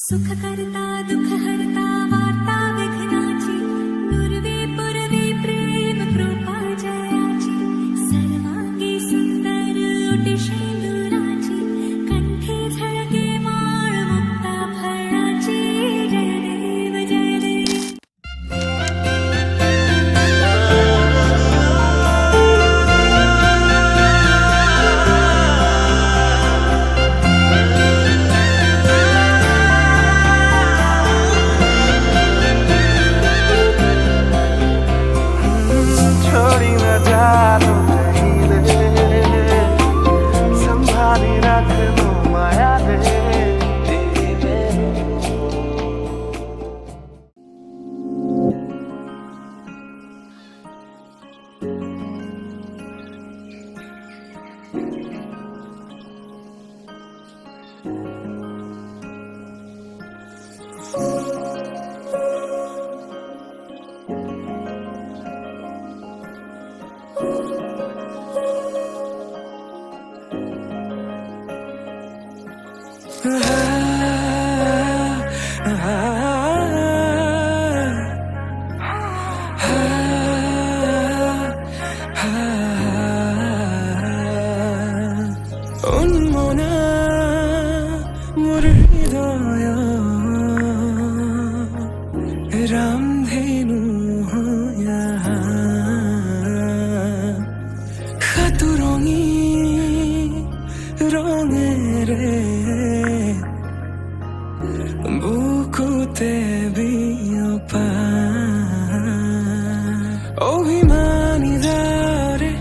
सुख करता दुख हरता वार्ता विघ्नाची पूर्वी पूर्वी प्रेम कृपा जयाची सर्वांगी सुंदर ओटी शेंदुराची कंठी झळके माळ मुक्ता फळाची जय देव जय देव छोड़ी न जा तो कहीं दे संभाली रख लो माया दे উন্মনা মোর হৃদয় রামধেনু হইয়া খাতুরঙি রঙেরে বুকুতে বিয়পা অভিমানী দারে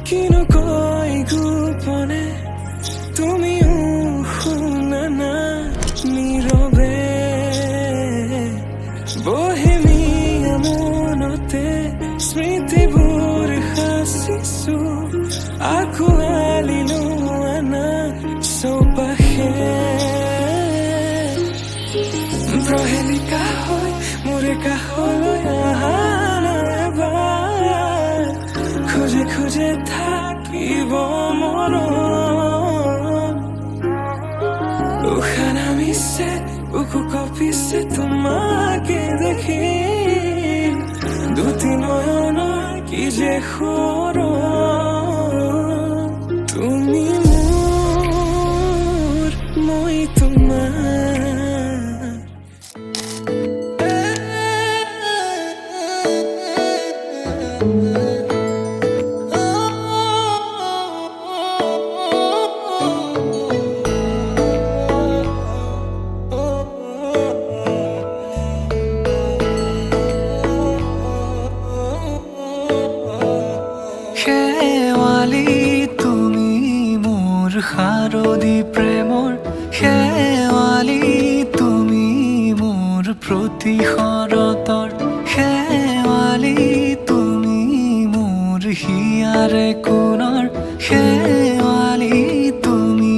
কিনো কই গোপনে তুমিও শুনা না নীরবে বহেমিয়া মনতে স্মৃতিবোৰ সাঁচিছো আঁকোৱালি লোৱা চৌপাশে প্ৰহেলিকা হৈ মোৰে কাষলৈ অহা নাইবাৰ খোজে খোজে থাকিব মন উশাহ নামিছে বুকু কঁপিছে তোমাকে দেখি দুটি নয়নৰ কি যে সৰল তুমি মোৰ মই তোমাৰ শেৱালি তুমি মোৰ শাৰদী প্ৰেমৰ শেৱালি তুমি মোৰ প্ৰতি শৰতৰ শেৱালি তুমি মোৰ হিয়াৰে কোণৰ শেৱালি তুমি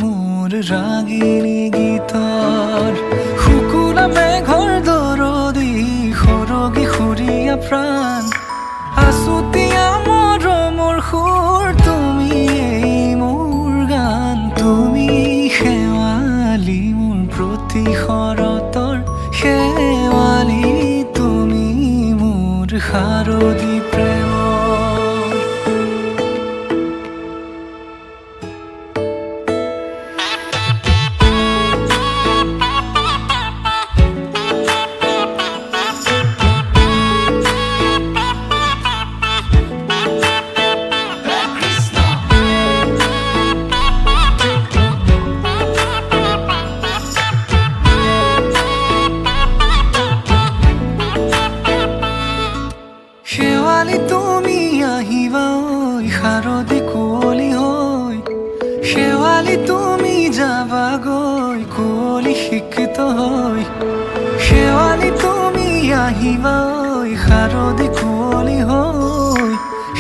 মোৰ ৰাগিনী গীতৰ শুকুলা মেঘৰ দৰদি সৰগী সুৰীয়া প্ৰাণ আছুতীয়া মৰমৰ সুৰ তুমি মোৰ গান তুমি শেৱালি মোৰ প্ৰতি শৰতৰ শেৱালি তুমি মোৰ শাৰদী প্ৰেমৰ শেৱালি তুমি আহিবা ঐ শাৰদী কুঁৱলী হৈ শেৱালি তুমি যাবাগৈ কুঁৱলী শিক্ষিত হৈ শেৱালি তুমি আহিবা ঐ শাৰদী কুঁৱলী হৈ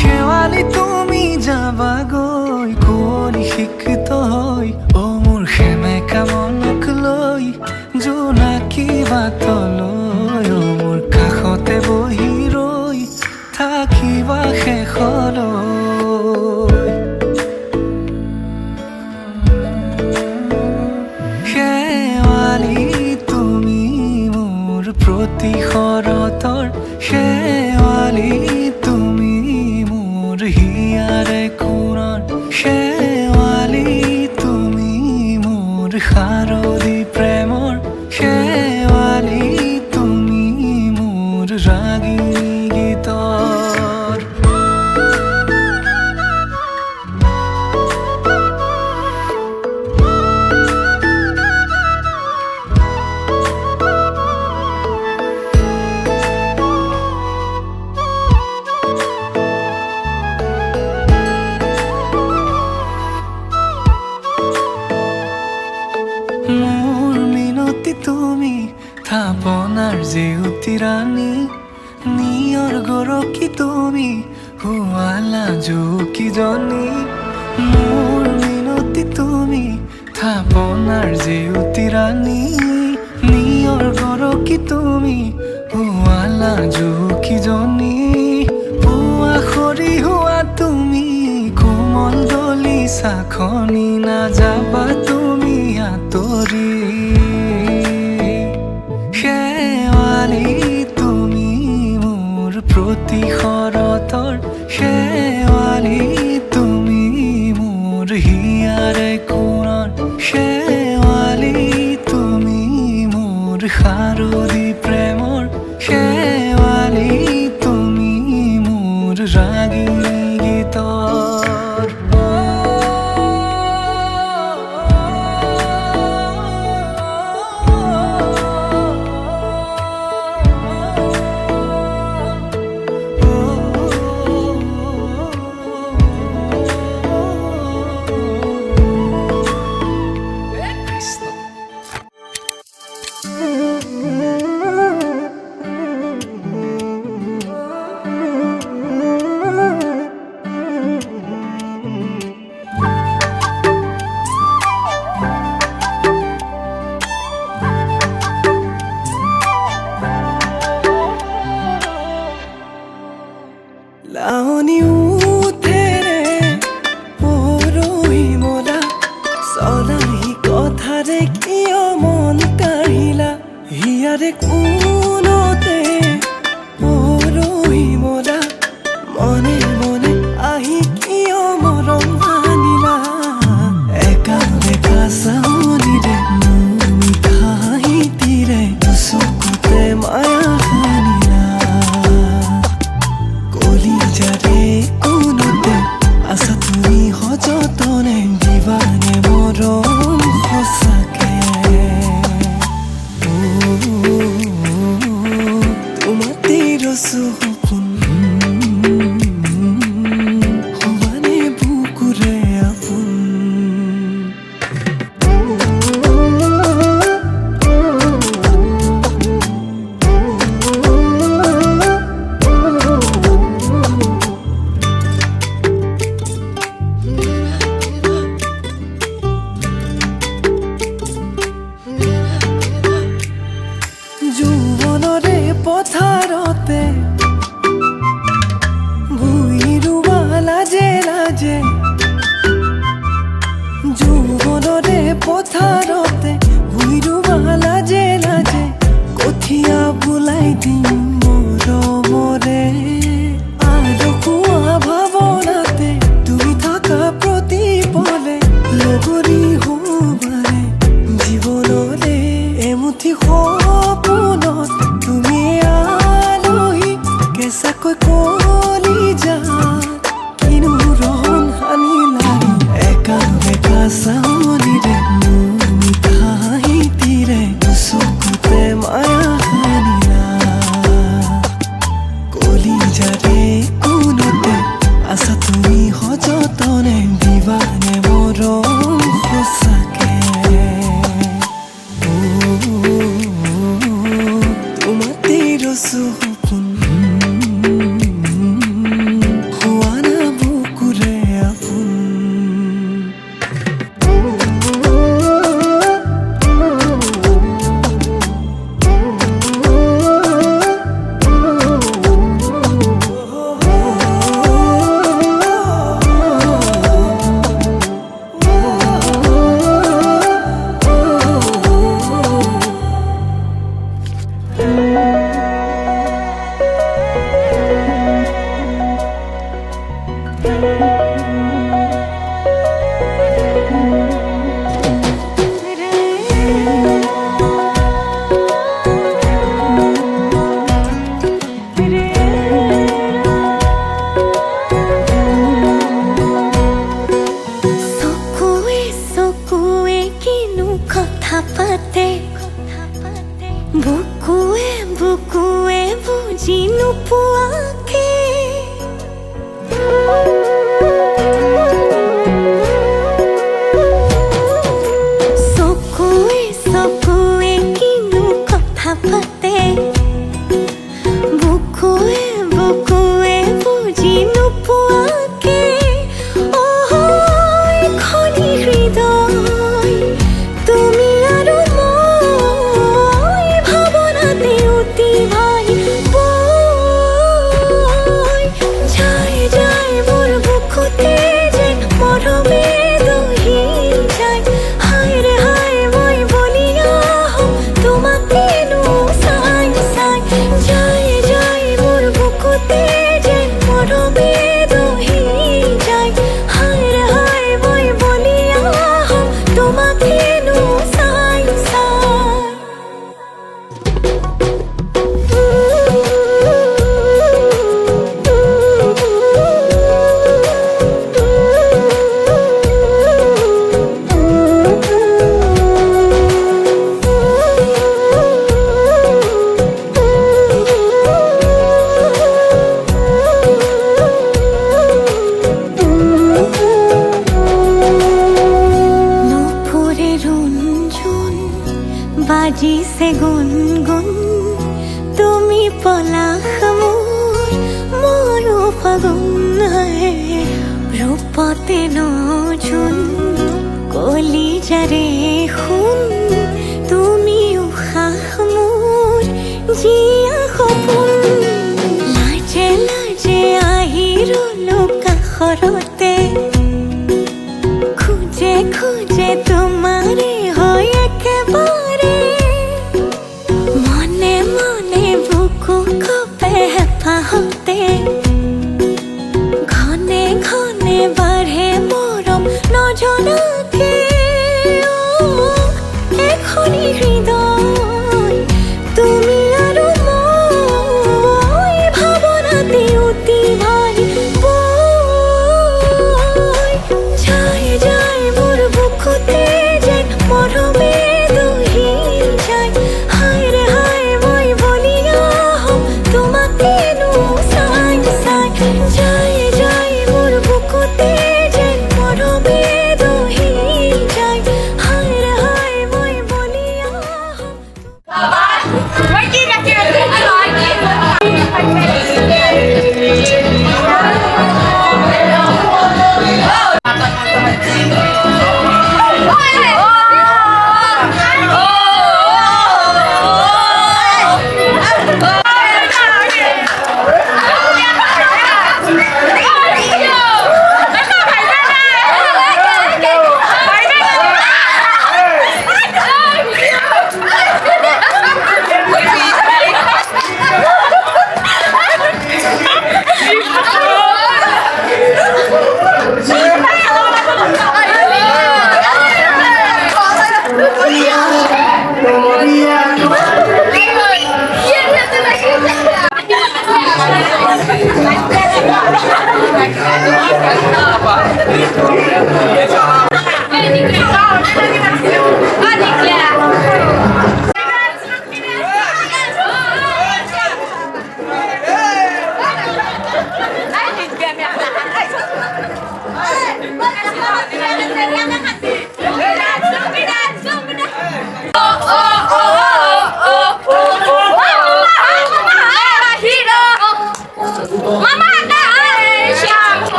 শেৱালি তুমি যাবাগৈ কুঁৱলী শিক্ষিত হৈ অ মোৰ সেমেকা মনক লৈ জোনাকী বাটলৈ অ মোৰ কাষতে বহি থাকিবা শেষলৈ শেৱালি প্ৰতি শৰতৰ শেৱালি তুমি মোৰ হিয়াৰে কোণৰ শেৱালি তুমি মোৰ শাৰদী প্ৰেমৰ শেৱালি তুমি মোৰ ৰাগী গীতৰ মোৰ মিনতি তুমি থাপনাৰ জেউতি ৰাণী নিয়ৰ গৰকী তুমি শুৱালা জুকিজনী মোৰ মিনতি তুমি থাপনাৰ জেউতি ৰাণী নিয়ৰ গৰকী তুমি শুৱালা জুকিজনী পুৱা খৰি হোৱা তুমি কোমল দলি চাখনি নাযাবা তুমি আঁতৰি শেৱালি তুমি মোৰ প্ৰতি শৰতৰ শেৱালি তুমি মোৰ হিয়াৰে কোণৰ শেৱালি তুমি মোৰ শাৰদী প্ৰেমৰ শেৱালি তুমি মোৰ ৰাগী গীতৰ লাৱনী উঠেৰে পৰহি মলা চলাহি কথাৰে কিয় মন কাঢ়িলা হিয়াৰে কোনতে পৰহি মলা মনে মনে আহি কিয় মৰম আনিলা একা বেকা চাউনিৰে মোৰ মিঠা হাঁহিতিৰে চকুতে মায়া সানিলা কলিজাৰে কোনতে আছা তুমি সযতনে দিবানে মৰম সঁচাকে তোমাতেই ৰচো সপোন সমানে বুকুৰে আপোন যৌৱনৰে পথাৰতে ভুই ৰুবা লাজে লাজে যৌৱনৰে পথাৰতে ভুই ৰুবা লাজে লাজে কঠীয়া বোলাই দিম মৰমৰে আৰু খোৱা ভাৱনাতে তুমি থকা প্ৰতি পলে লগৰী হ'বাৰে জীৱনৰে এমুঠি সপোনত তুমি আলহী কেঁচাকৈ কলিজাত কিনো ৰহন সানিলা একা বেকা চাউনিৰে মোৰ মিঠা হাঁহিতিৰে চকুতে মায়া সানিলা কলিজাৰে কোনতে আছা তুমি সযতনে দিবানে মৰম সঁচাকে বুজি নোপোৱাকে চকুৱে চকুৱে কিনো কথা পাতে বুকুৱে বুকুৱে বুজি নোপোৱাকে খনি হৃদয় তুমি আৰু মই ভাৱনাতে অতি ভাই যায় যায় মোৰ বুকুতে যেন মৰমে দহি যায় হায় ৰে হায় মই বলিয়া হওঁ তোমাকেনো চাই চাই যায় যায় মোৰ বুকুতে যেন মৰমে দহি যায় হায় ৰে হায় মই বলিয়া হওঁ তোমাকেনো চাই চাই নুপুৰে ৰঞ্জন বাজিছে গুনগুন তুমি পলাশ মোৰ ময়ো ফাগুন ৰূপতে নজুন কলিজাৰে সোণ তুমি উশাহ মোৰ জীয়া সপোন লাজে লাজে আহি ৰলো কাষৰতে খুঁজে খুঁজে তোমাৰে হয় একেবাৰে মনে মনে বুকু কপে হেঁপাহতে ঘনে ঘনে বাঢ়ে মৰম নজনাকে এখনি হৃদয় তুমি আৰু মই ভাৱনাতে অতি ভাই যায় যায় মোৰ বুকুতে যেন মৰমে দহি যায় হায় ৰে হায় মই বলিয়া হওঁ তোমাকেনো চাই চাই যায় যায় মোৰ বুকুতে যেন মৰমে দহি যায় হায় ৰে হায় মই বলিয়া হওঁ What? Why did I do it?